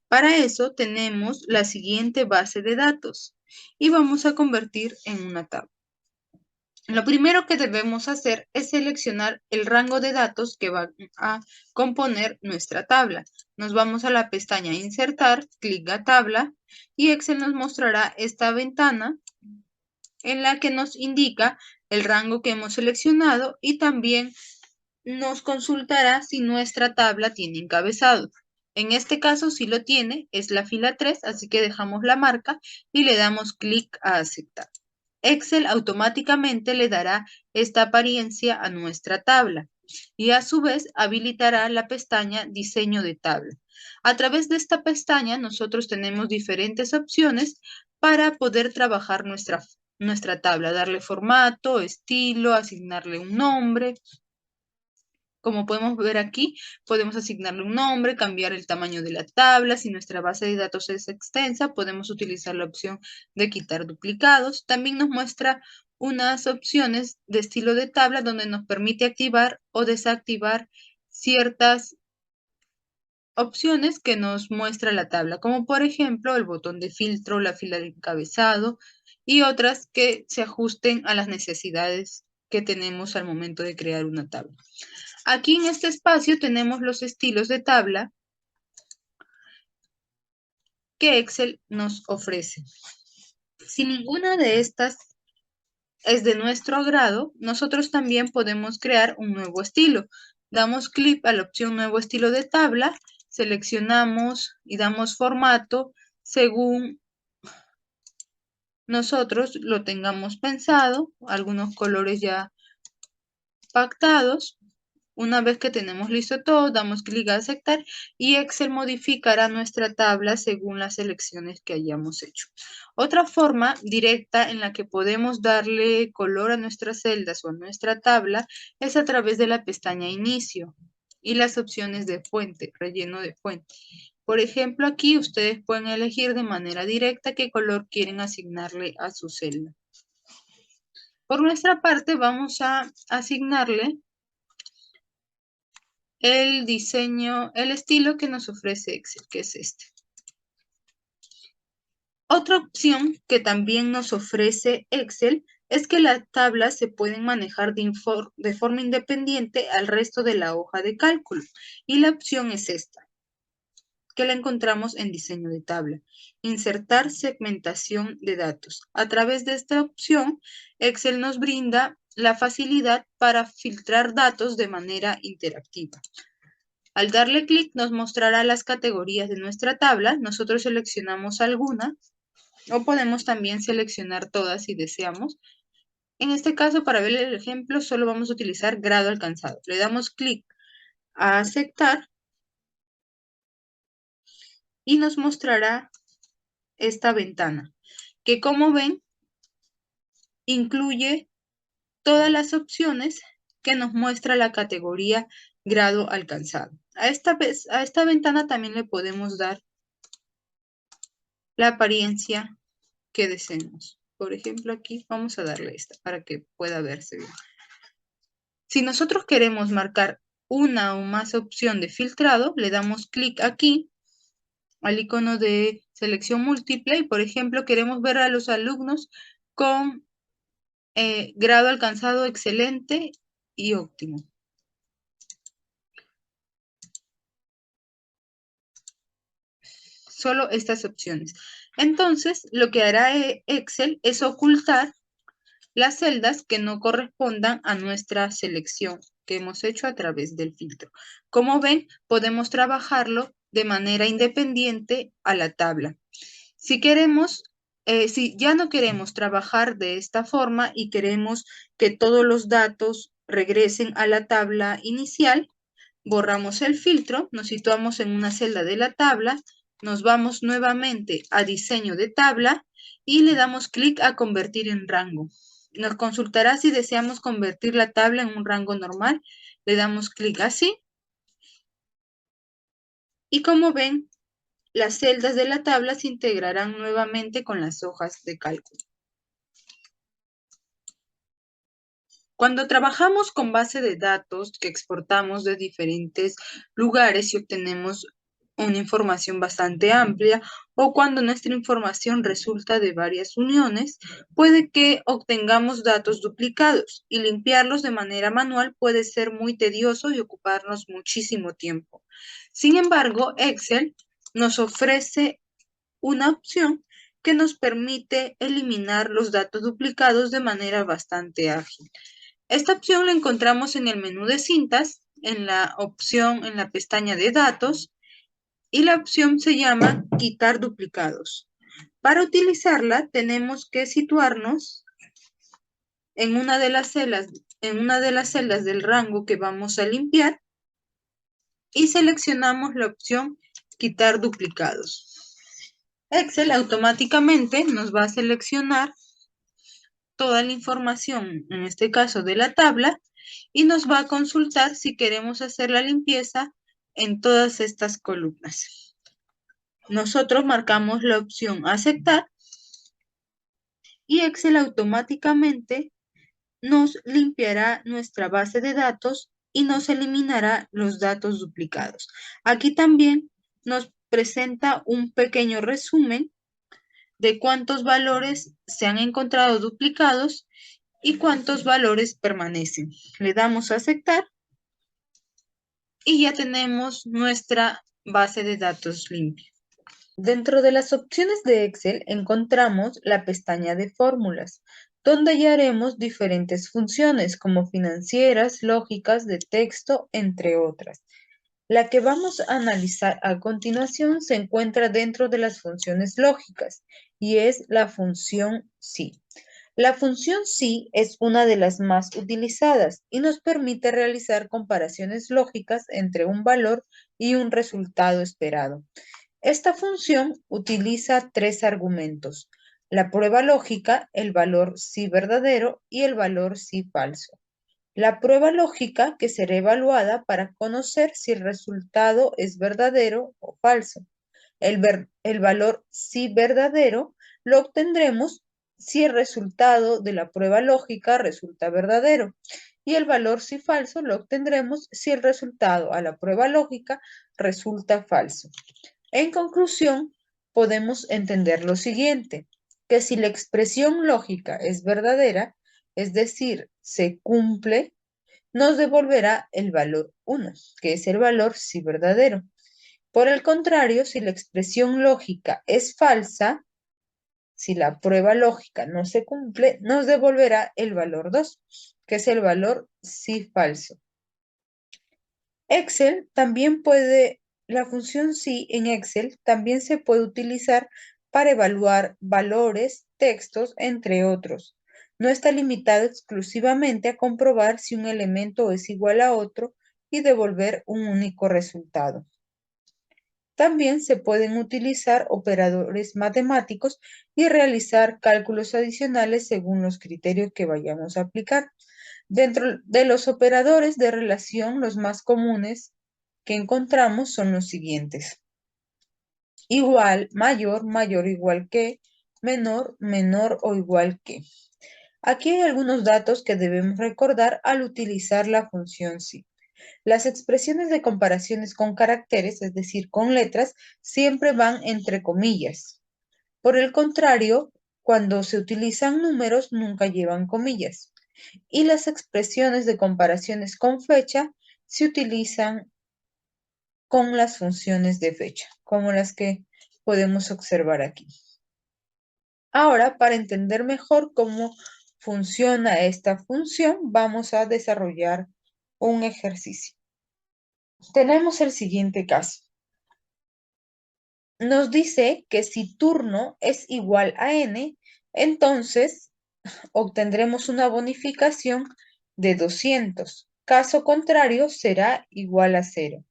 Para eso tenemos la siguiente base de datos y vamos a convertir en una tabla. Lo primero que debemos hacer es seleccionar el rango de datos que va a componer nuestra tabla. Nos vamos a la pestaña Insertar, clic a Tabla y Excel nos mostrará esta ventana en la que nos indica el rango que hemos seleccionado y también nos consultará si nuestra tabla tiene encabezado. En este caso, si lo tiene, es la fila 3, así que dejamos la marca y le damos clic a aceptar. Excel automáticamente le dará esta apariencia a nuestra tabla y a su vez habilitará la pestaña Diseño de tabla. A través de esta pestaña nosotros tenemos diferentes opciones para poder trabajar nuestra tabla, darle formato, estilo, asignarle un nombre. Como podemos ver aquí, podemos asignarle un nombre, cambiar el tamaño de la tabla. Si nuestra base de datos es extensa, podemos utilizar la opción de quitar duplicados. También nos muestra unas opciones de estilo de tabla donde nos permite activar o desactivar ciertas opciones que nos muestra la tabla, como por ejemplo el botón de filtro, la fila de encabezado y otras que se ajusten a las necesidades que tenemos al momento de crear una tabla. Aquí en este espacio tenemos los estilos de tabla que Excel nos ofrece. Si ninguna de estas es de nuestro agrado, nosotros también podemos crear un nuevo estilo. Damos clic a la opción Nuevo estilo de tabla, seleccionamos y damos formato según nosotros lo tengamos pensado, algunos colores ya pactados. Una vez que tenemos listo todo, damos clic a aceptar y Excel modificará nuestra tabla según las selecciones que hayamos hecho. Otra forma directa en la que podemos darle color a nuestras celdas o a nuestra tabla es a través de la pestaña Inicio. y las opciones de fuente, relleno de fuente. Por ejemplo, aquí ustedes pueden elegir de manera directa qué color quieren asignarle a su celda. Por nuestra parte, vamos a asignarle el diseño, el estilo que nos ofrece Excel, que es este. Otra opción que también nos ofrece Excel es que las tablas se pueden manejar de forma independiente al resto de la hoja de cálculo. Y la opción es esta, que la encontramos en diseño de tabla. Insertar segmentación de datos. A través de esta opción, Excel nos brinda la facilidad para filtrar datos de manera interactiva. Al darle clic nos mostrará las categorías de nuestra tabla. Nosotros seleccionamos alguna o podemos también seleccionar todas si deseamos. En este caso, para ver el ejemplo, solo vamos a utilizar grado alcanzado. Le damos clic a aceptar y nos mostrará esta ventana, que como ven, incluye todas las opciones que nos muestra la categoría grado alcanzado. A esta ventana también le podemos dar la apariencia que deseemos. Por ejemplo, aquí vamos a darle esta para que pueda verse bien. Si nosotros queremos marcar una o más opción de filtrado, le damos clic aquí al icono de selección múltiple y, por ejemplo, queremos ver a los alumnos con grado alcanzado excelente y óptimo. Solo estas opciones. Entonces, lo que hará Excel es ocultar las celdas que no correspondan a nuestra selección que hemos hecho a través del filtro. Como ven, podemos trabajarlo de manera independiente a la tabla. Si ya no queremos trabajar de esta forma y queremos que todos los datos regresen a la tabla inicial, borramos el filtro, nos situamos en una celda de la tabla, nos vamos nuevamente a diseño de tabla y le damos clic a convertir en rango. Nos consultará si deseamos convertir la tabla en un rango normal. Le damos clic así. Y como ven, las celdas de la tabla se integrarán nuevamente con las hojas de cálculo. Cuando trabajamos con base de datos que exportamos de diferentes lugares y obtenemos una información bastante amplia, o cuando nuestra información resulta de varias uniones, puede que obtengamos datos duplicados y limpiarlos de manera manual puede ser muy tedioso y ocuparnos muchísimo tiempo. Sin embargo, Excel nos ofrece una opción que nos permite eliminar los datos duplicados de manera bastante ágil. Esta opción la encontramos en el menú de cintas, en la pestaña de datos, y la opción se llama quitar duplicados. Para utilizarla tenemos que situarnos en una de las celdas del rango que vamos a limpiar y seleccionamos la opción quitar duplicados. Excel automáticamente nos va a seleccionar toda la información, en este caso de la tabla, y nos va a consultar si queremos hacer la limpieza en todas estas columnas. Nosotros marcamos la opción aceptar y Excel automáticamente nos limpiará nuestra base de datos y nos eliminará los datos duplicados. Aquí también nos presenta un pequeño resumen de cuántos valores se han encontrado duplicados y cuántos valores permanecen. Le damos a aceptar y ya tenemos nuestra base de datos limpia. Dentro de las opciones de Excel encontramos la pestaña de fórmulas, donde hallaremos diferentes funciones como financieras, lógicas, de texto, entre otras. La que vamos a analizar a continuación se encuentra dentro de las funciones lógicas y es la función SI. La función SI es una de las más utilizadas y nos permite realizar comparaciones lógicas entre un valor y un resultado esperado. Esta función utiliza tres argumentos: la prueba lógica, el valor SI verdadero y el valor SI falso. La prueba lógica que será evaluada para conocer si el resultado es verdadero o falso. El valor si verdadero lo obtendremos si el resultado de la prueba lógica resulta verdadero. Y el valor si falso lo obtendremos si el resultado a la prueba lógica resulta falso. En conclusión, podemos entender lo siguiente, que si la expresión lógica es verdadera, es decir, se cumple, nos devolverá el valor 1, que es el valor si verdadero. Por el contrario, si la expresión lógica es falsa, si la prueba lógica no se cumple, nos devolverá el valor 2, que es el valor si falso. Excel también puede, la función si en Excel también se puede utilizar para evaluar valores, textos, entre otros. No está limitado exclusivamente a comprobar si un elemento es igual a otro y devolver un único resultado. También se pueden utilizar operadores matemáticos y realizar cálculos adicionales según los criterios que vayamos a aplicar. Dentro de los operadores de relación, los más comunes que encontramos son los siguientes. Igual, mayor, mayor o igual que, menor, menor o igual que. Aquí hay algunos datos que debemos recordar al utilizar la función si. Las expresiones de comparaciones con caracteres, es decir, con letras, siempre van entre comillas. Por el contrario, cuando se utilizan números, nunca llevan comillas. Y las expresiones de comparaciones con fecha se utilizan con las funciones de fecha, como las que podemos observar aquí. Ahora, para entender mejor cómo funciona esta función, vamos a desarrollar un ejercicio. Tenemos el siguiente caso. Nos dice que si turno es igual a n, entonces obtendremos una bonificación de 200. Caso contrario, será igual a 0.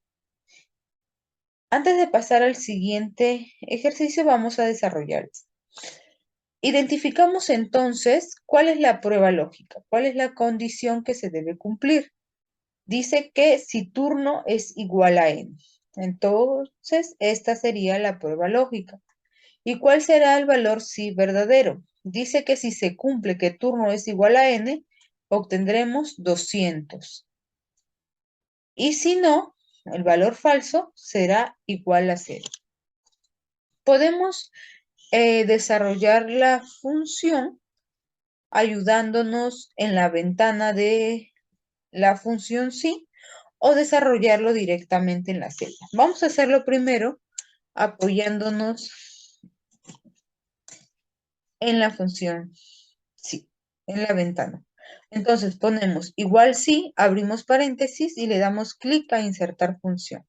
Antes de pasar al siguiente ejercicio, vamos a desarrollar esto. Identificamos entonces cuál es la prueba lógica, cuál es la condición que se debe cumplir. Dice que si turno es igual a n. Entonces, esta sería la prueba lógica. ¿Y cuál será el valor si verdadero? Dice que si se cumple que turno es igual a n, obtendremos 200. Y si no, el valor falso será igual a 0. Podemos desarrollar la función ayudándonos en la ventana de la función si o desarrollarlo directamente en la celda. Vamos a hacerlo primero apoyándonos en la función si, en la ventana. Entonces ponemos igual si, abrimos paréntesis y le damos clic a insertar función.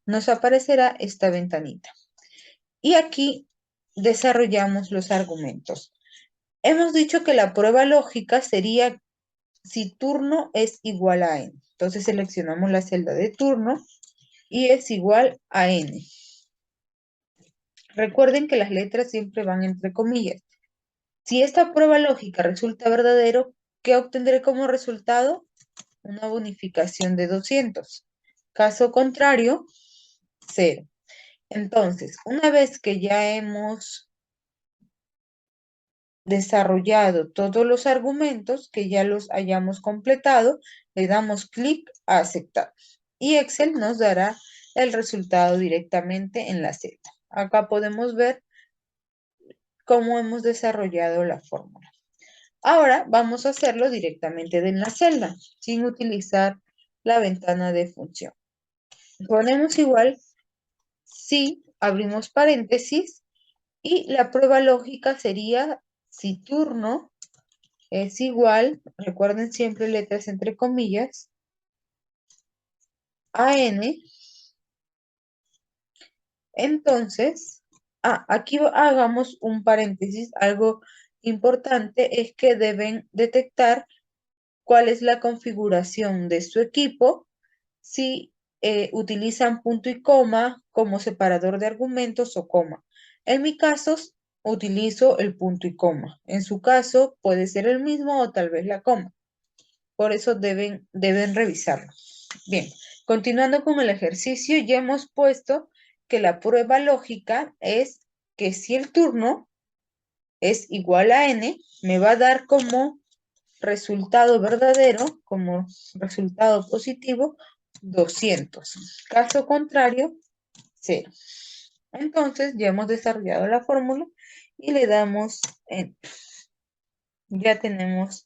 Nos aparecerá esta ventanita. Y aquí desarrollamos los argumentos. Hemos dicho que la prueba lógica sería si turno es igual a n. Entonces seleccionamos la celda de turno y es igual a n. Recuerden que las letras siempre van entre comillas. Si esta prueba lógica resulta verdadero, ¿qué obtendré como resultado? Una bonificación de 200. Caso contrario, 0. Entonces, una vez que ya hemos desarrollado todos los argumentos, que ya los hayamos completado, le damos clic a aceptar. Y Excel nos dará el resultado directamente en la celda. Acá podemos ver cómo hemos desarrollado la fórmula. Ahora vamos a hacerlo directamente en la celda, sin utilizar la ventana de función. Ponemos igual si, abrimos paréntesis, y la prueba lógica sería si turno es igual, recuerden siempre letras entre comillas, a n. Entonces, aquí hagamos un paréntesis. Algo importante es que deben detectar cuál es la configuración de su equipo, si utilizan punto y coma como separador de argumentos o coma. En mi caso, utilizo el punto y coma. En su caso, puede ser el mismo o tal vez la coma. Por eso deben revisarlo. Bien, continuando con el ejercicio, ya hemos puesto que la prueba lógica es que si el turno es igual a n, me va a dar como resultado verdadero, como resultado positivo, 200. Caso contrario, 0. Entonces ya hemos desarrollado la fórmula y le damos Enter. Ya tenemos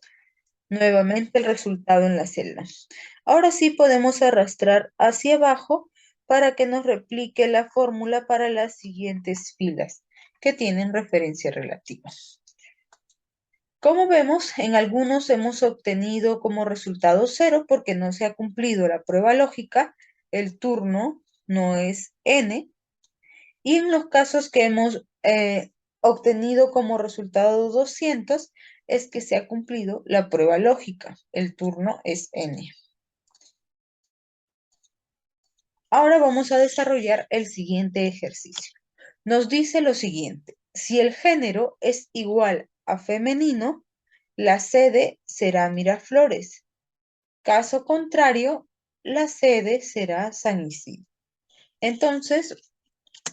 nuevamente el resultado en la celda. Ahora sí podemos arrastrar hacia abajo para que nos replique la fórmula para las siguientes filas que tienen referencia relativa. Como vemos, en algunos hemos obtenido como resultado 0 porque no se ha cumplido la prueba lógica, el turno no es n, y en los casos que hemos obtenido como resultado 200 es que se ha cumplido la prueba lógica, el turno es n. Ahora vamos a desarrollar el siguiente ejercicio. Nos dice lo siguiente: si el género es igual a femenino, la sede será Miraflores. Caso contrario, la sede será San Isidro. Entonces,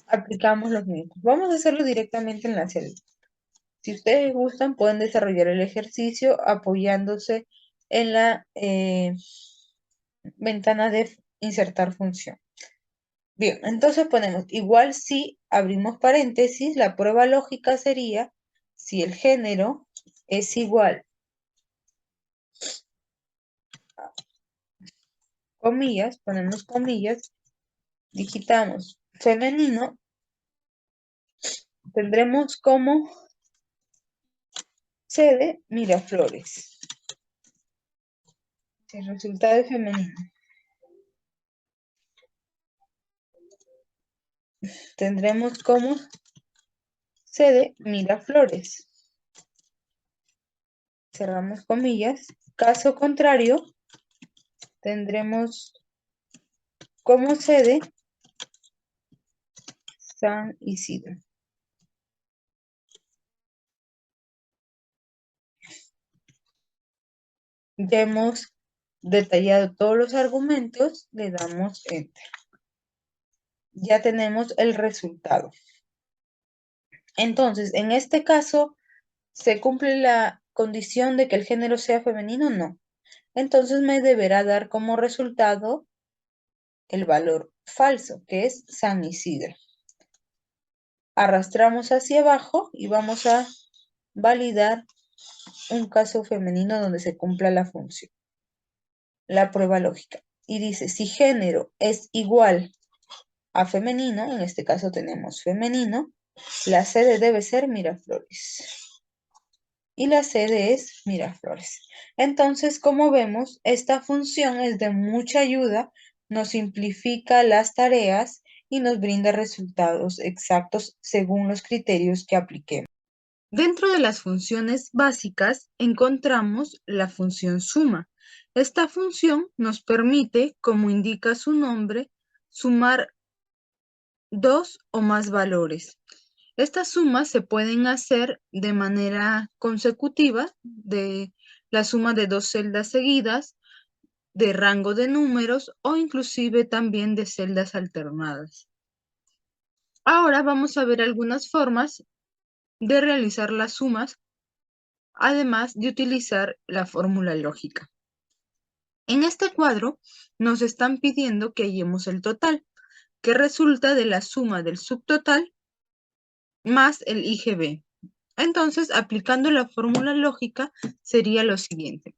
aplicamos los mismos. Vamos a hacerlo directamente en la celda. Si ustedes gustan, pueden desarrollar el ejercicio apoyándose en la ventana de insertar función. Bien, entonces ponemos igual si abrimos paréntesis, la prueba lógica sería si el género es igual, comillas, ponemos comillas, digitamos femenino, tendremos como sede Miraflores. El resultado es femenino. Tendremos como sede Miraflores. Cerramos comillas. Caso contrario, tendremos como sede San Isidro. Ya hemos detallado todos los argumentos, le damos Enter. Ya tenemos el resultado. Entonces, en este caso, ¿se cumple la condición de que el género sea femenino? No. Entonces me deberá dar como resultado el valor falso, que es San Isidro. Arrastramos hacia abajo y vamos a validar un caso femenino donde se cumpla la función, la prueba lógica. Y dice, si género es igual a femenino, en este caso tenemos femenino, la sede debe ser Miraflores. Y la sede es Miraflores. Entonces, como vemos, esta función es de mucha ayuda, nos simplifica las tareas y nos brinda resultados exactos según los criterios que apliquemos. Dentro de las funciones básicas encontramos la función suma. Esta función nos permite, como indica su nombre, sumar dos o más valores. Estas sumas se pueden hacer de manera consecutiva, de la suma de dos celdas seguidas, de rango de números o inclusive también de celdas alternadas. Ahora vamos a ver algunas formas de realizar las sumas, además de utilizar la fórmula lógica. En este cuadro nos están pidiendo que hallemos el total, que resulta de la suma del subtotal más el IGB. Entonces, aplicando la fórmula lógica, sería lo siguiente.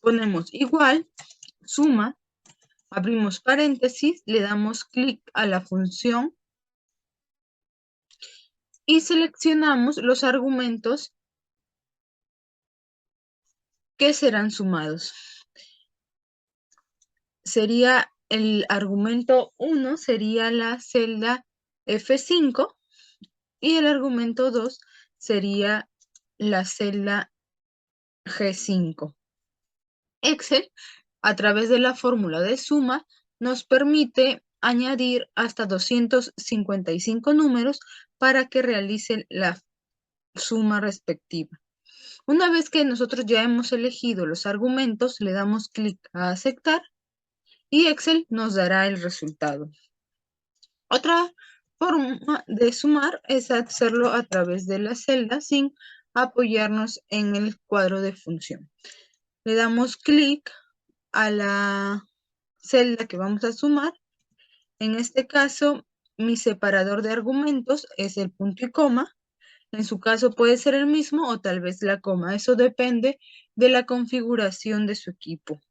Ponemos igual, suma, abrimos paréntesis, le damos clic a la función y seleccionamos los argumentos que serán sumados. Sería el argumento 1, sería la celda F5 y el argumento 2 sería la celda G5. Excel, a través de la fórmula de suma, nos permite añadir hasta 255 números para que realicen la suma respectiva. Una vez que nosotros ya hemos elegido los argumentos, le damos clic a aceptar y Excel nos dará el resultado. Otra forma de sumar es hacerlo a través de la celda sin apoyarnos en el cuadro de función. Le damos clic a la celda que vamos a sumar. En este caso, mi separador de argumentos es el punto y coma. En su caso puede ser el mismo o tal vez la coma. Eso depende de la configuración de su equipo.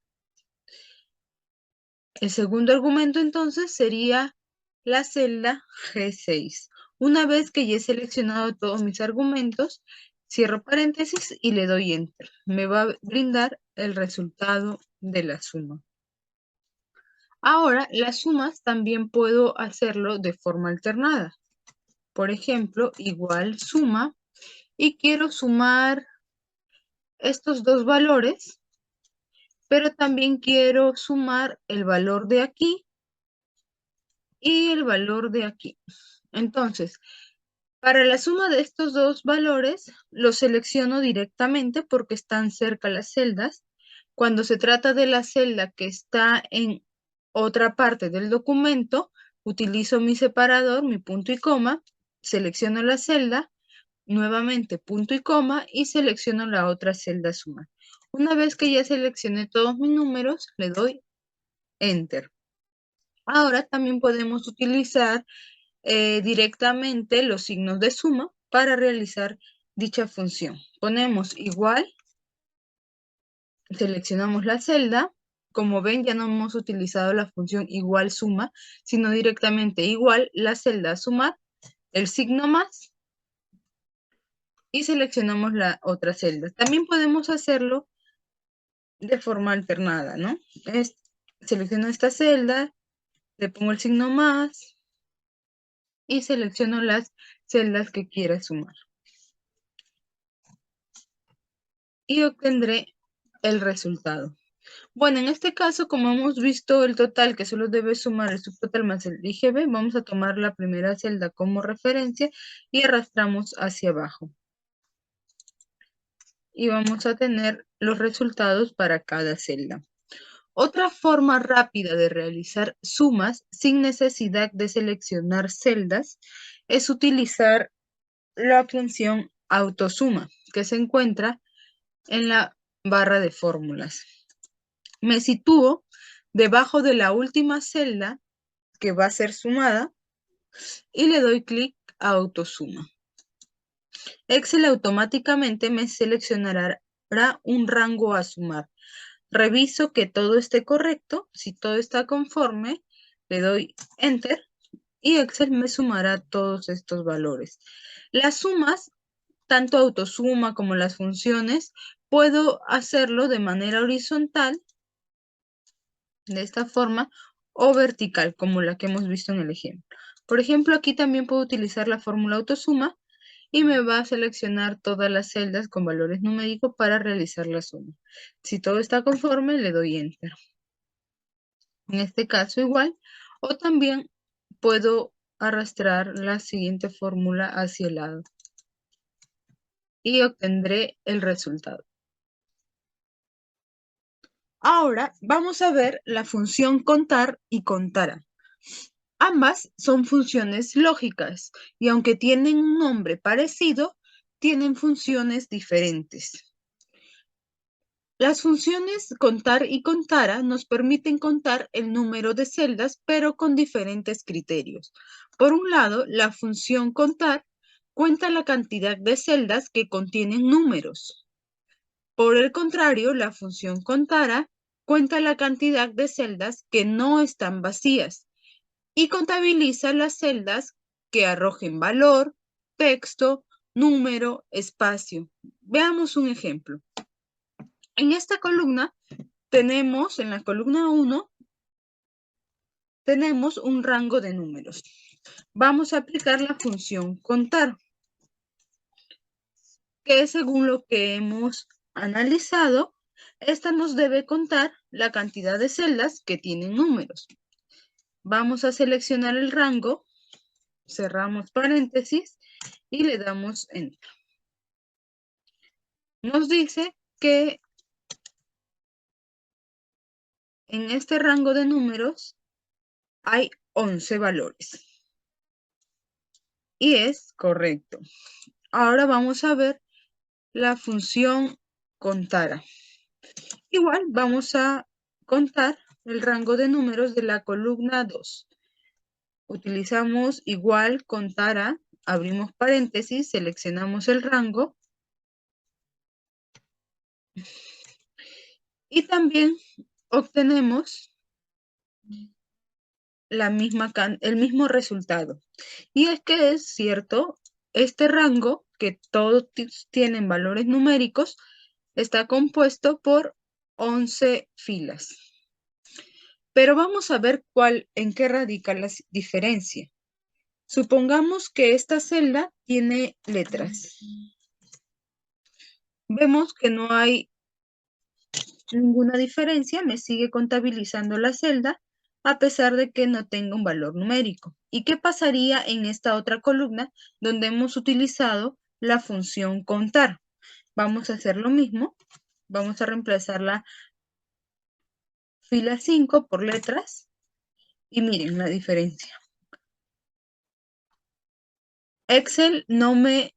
El segundo argumento entonces sería la celda G6. Una vez que ya he seleccionado todos mis argumentos, cierro paréntesis y le doy Enter. Me va a brindar el resultado de la suma. Ahora, las sumas también puedo hacerlo de forma alternada. Por ejemplo, igual suma y quiero sumar estos dos valores, pero también quiero sumar el valor de aquí y el valor de aquí. Entonces, para la suma de estos dos valores, los selecciono directamente porque están cerca las celdas. Cuando se trata de la celda que está en otra parte del documento, utilizo mi separador, mi punto y coma, selecciono la celda, nuevamente punto y coma y selecciono la otra celda suma. Una vez que ya seleccioné todos mis números, le doy Enter. Ahora también podemos utilizar directamente los signos de suma para realizar dicha función. Ponemos igual, seleccionamos la celda. Como ven, ya no hemos utilizado la función igual suma, sino directamente igual la celda a sumar, el signo más, y seleccionamos la otra celda. También podemos hacerlo de forma alternada, ¿no? Selecciono esta celda, le pongo el signo más y selecciono las celdas que quiera sumar. Y obtendré el resultado. Bueno, en este caso, como hemos visto el total que solo debe sumar el subtotal más el IGB, vamos a tomar la primera celda como referencia y arrastramos hacia abajo. Y vamos a tener los resultados para cada celda. Otra forma rápida de realizar sumas sin necesidad de seleccionar celdas es utilizar la función autosuma, que se encuentra en la barra de fórmulas. Me sitúo debajo de la última celda que va a ser sumada y le doy clic a autosuma. Excel automáticamente me seleccionará un rango a sumar. Reviso que todo esté correcto. Si todo está conforme, le doy Enter y Excel me sumará todos estos valores. Las sumas, tanto autosuma como las funciones, puedo hacerlo de manera horizontal, de esta forma, o vertical, como la que hemos visto en el ejemplo. Por ejemplo, aquí también puedo utilizar la fórmula autosuma y me va a seleccionar todas las celdas con valores numéricos para realizar la suma. Si todo está conforme, le doy Enter. En este caso igual, o también puedo arrastrar la siguiente fórmula hacia el lado y obtendré el resultado. Ahora vamos a ver la función contar y contara. Ambas son funciones lógicas y aunque tienen un nombre parecido, tienen funciones diferentes. Las funciones contar y contara nos permiten contar el número de celdas, pero con diferentes criterios. Por un lado, la función contar cuenta la cantidad de celdas que contienen números. Por el contrario, la función contara cuenta la cantidad de celdas que no están vacías y contabiliza las celdas que arrojen valor, texto, número, espacio. Veamos un ejemplo. En esta columna tenemos, en la columna 1, tenemos un rango de números. Vamos a aplicar la función contar, que según lo que hemos analizado, esta nos debe contar la cantidad de celdas que tienen números. Vamos a seleccionar el rango, cerramos paréntesis y le damos Enter. nos dice que en este rango de números hay 11 valores. Y es correcto. Ahora vamos a ver la función contara. Igual vamos a contar el rango de números de la columna 2. Utilizamos igual contara, abrimos paréntesis, seleccionamos el rango y también obtenemos el mismo resultado. Y es que es cierto, este rango, que todos tienen valores numéricos, está compuesto por 11 filas. Pero vamos a ver en qué radica la diferencia. Supongamos que esta celda tiene letras. Vemos que no hay ninguna diferencia, me sigue contabilizando la celda a pesar de que no tenga un valor numérico. ¿Y qué pasaría en esta otra columna donde hemos utilizado la función contar? Vamos a hacer lo mismo. Vamos a reemplazar la fila 5 por letras y miren la diferencia. Excel no me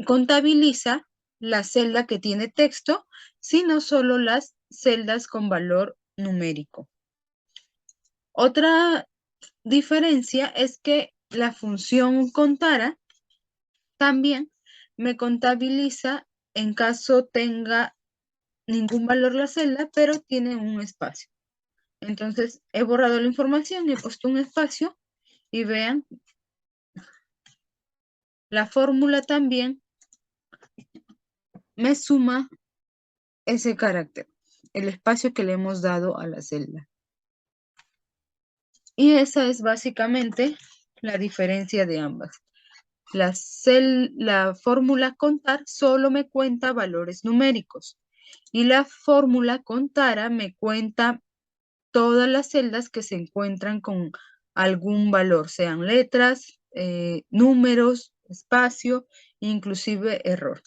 contabiliza la celda que tiene texto, sino solo las celdas con valor numérico. Otra diferencia es que la función contara también me contabiliza en caso tenga ningún valor la celda, pero tiene un espacio. Entonces, he borrado la información y he puesto un espacio y vean, la fórmula también me suma ese carácter, el espacio que le hemos dado a la celda. Y esa es básicamente la diferencia de ambas. La fórmula contar solo me cuenta valores numéricos y la fórmula contara me cuenta todas las celdas que se encuentran con algún valor, sean letras, números, espacio, inclusive error.